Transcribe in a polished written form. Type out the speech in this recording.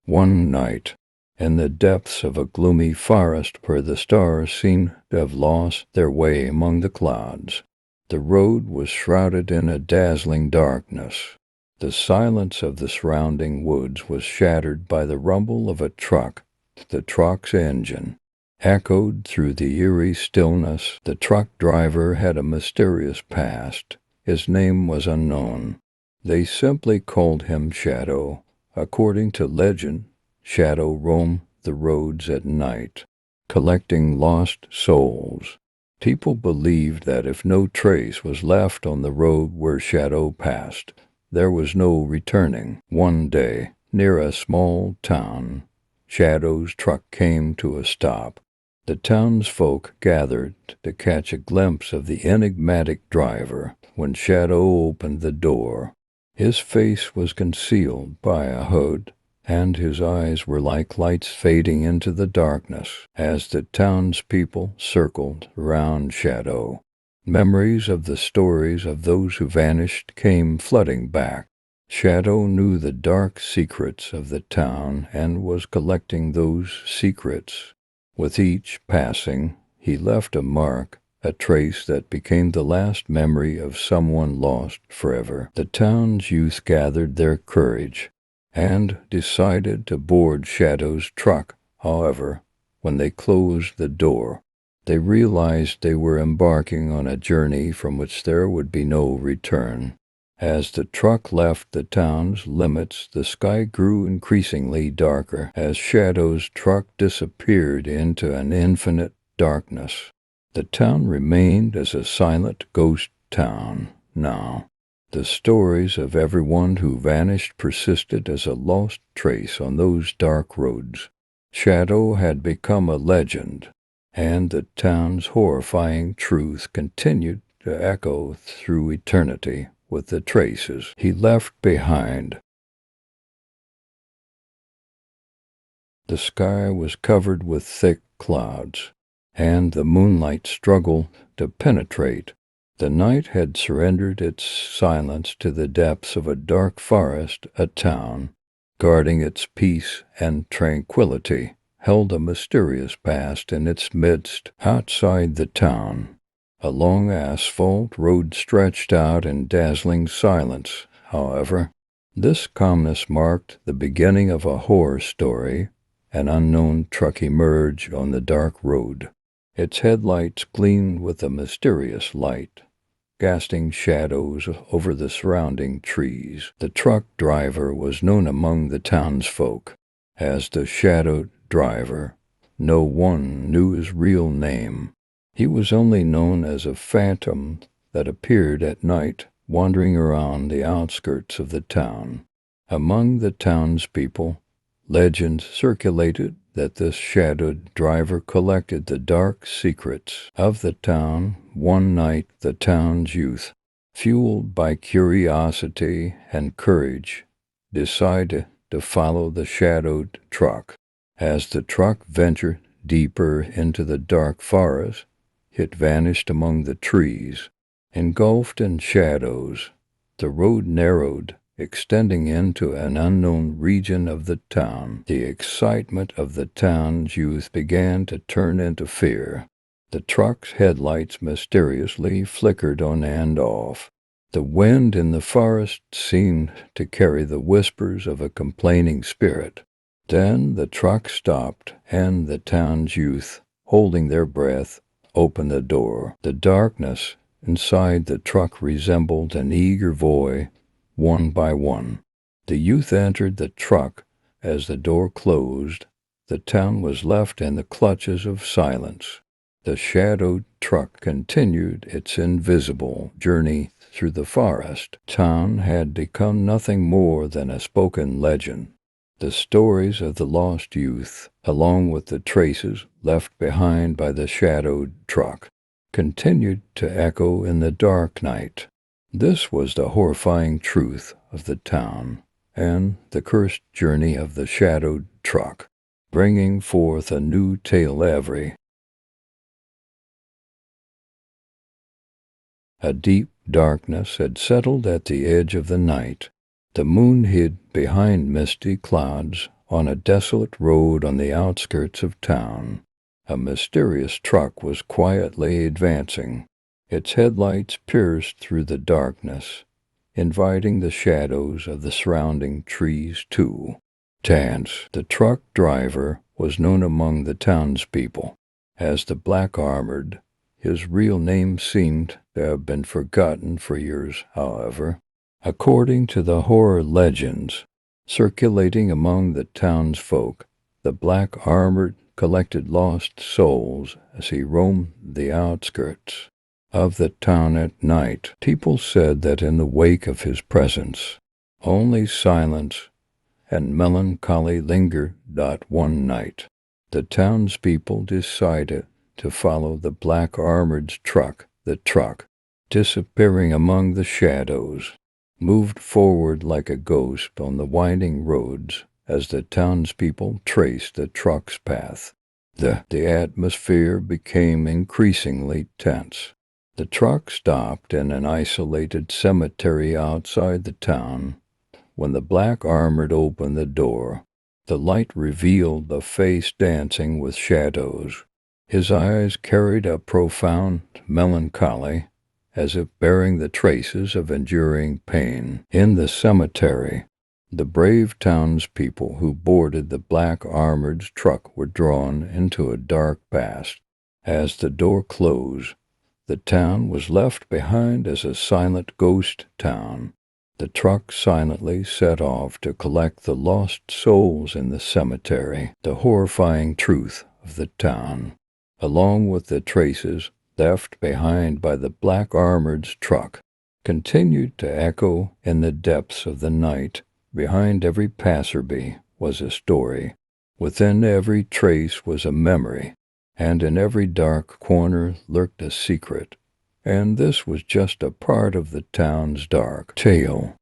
One night, in the depths of a gloomy forest where the stars seemed to have lost their way among the clouds, the road was shrouded in a dazzling darkness. The silence of the surrounding woods was shattered by the rumble of a truck. The truck's engine echoed through the eerie stillness. The truck driver had a mysterious past. His name was unknown. They simply called him Shadow. According to legend, Shadow roamed the roads at night, collecting lost souls. People believed that if no trace was left on the road where Shadow passed, there was no returning. One day, near a small town, Shadow's truck came to a stop. The townsfolk gathered to catch a glimpse of the enigmatic driver. When Shadow opened the door, his face was concealed by a hood, and his eyes were like lights fading into the darkness as the townspeople circled around Shadow. Memories of the stories of those who vanished came flooding back. Shadow knew the dark secrets of the town and was collecting those secrets. With each passing, he left a mark, a trace that became the last memory of someone lost forever. The town's youth gathered their courage and decided to board Shadow's truck. However, when they closed the door, they realized they were embarking on a journey from which there would be no return. As the truck left the town's limits, the sky grew increasingly darker as Shadow's truck disappeared into an infinite darkness. The town remained as a silent ghost town now. The stories of everyone who vanished persisted as a lost trace on those dark roads. Shadow had become a legend, and the town's horrifying truth continued to echo through eternity with the traces he left behind. The sky was covered with thick clouds, and the moonlight struggled to penetrate. The night had surrendered its silence to the depths of a dark forest. A town, guarding its peace and tranquility, held a mysterious past in its midst. Outside the town, a long asphalt road stretched out in dazzling silence. However, this calmness marked the beginning of a horror story. An unknown truck emerged on the dark road. Its headlights gleamed with a mysterious light, casting shadows over the surrounding trees. The truck driver was known among the townsfolk as the Shadow Driver. No one knew his real name. He was only known as a phantom that appeared at night, wandering around the outskirts of the town. Among the townspeople, legends circulated that this shadowed driver collected the dark secrets of the town. One night, the town's youth, fueled by curiosity and courage, decided to follow the shadowed truck. As the truck ventured deeper into the dark forest, it vanished among the trees. Engulfed in shadows, the road narrowed, extending into an unknown region of the town. The excitement of the town's youth began to turn into fear. The truck's headlights mysteriously flickered on and off. The wind in the forest seemed to carry the whispers of a complaining spirit. Then the truck stopped, and the town's youth, holding their breath, opened the door. The darkness inside the truck resembled an eager void. One by one, the youth entered the truck. As the door closed, the town was left in the clutches of silence. The shadowed truck continued its invisible journey through the forest. Town had become nothing more than a spoken legend. The stories of the lost youth, along with the traces left behind by the shadowed truck, continued to echo in the dark night. This was the horrifying truth of the town and the cursed journey of the shadowed truck, bringing forth a new tale every. A deep darkness had settled at the edge of the night. The moon hid behind misty clouds On a desolate road on the outskirts of town, a mysterious truck was quietly advancing. Its headlights pierced through the darkness, inviting the shadows of the surrounding trees too. Tance, the truck driver, was known among the townspeople as the Black Armored. His real name seemed to have been forgotten for years, however. According to the horror legends circulating among the townsfolk, the Black Armored collected lost souls as he roamed the outskirts of the town at night. People said that in the wake of his presence, only silence and melancholy lingered. One night, the townspeople decided to follow the Black Armored's truck. The truck, disappearing among the shadows, moved forward like a ghost on the winding roads as the townspeople traced the truck's path. The atmosphere became increasingly tense. The truck stopped in an isolated cemetery outside the town. When the Black Armored opened the door, the light revealed the face dancing with shadows. His eyes carried a profound melancholy, as if bearing the traces of enduring pain. In the cemetery, the brave townspeople who boarded the Black Armored's truck were drawn into a dark past. As the door closed, the town was left behind as a silent ghost town. The truck silently set off to collect the lost souls in the cemetery. The horrifying truth of the town, along with the traces left behind by the Black Armored's truck, continued to echo in the depths of the night. Behind every passerby was a story. Within every trace was a memory, and in every dark corner lurked a secret. And this was just a part of the town's dark tale.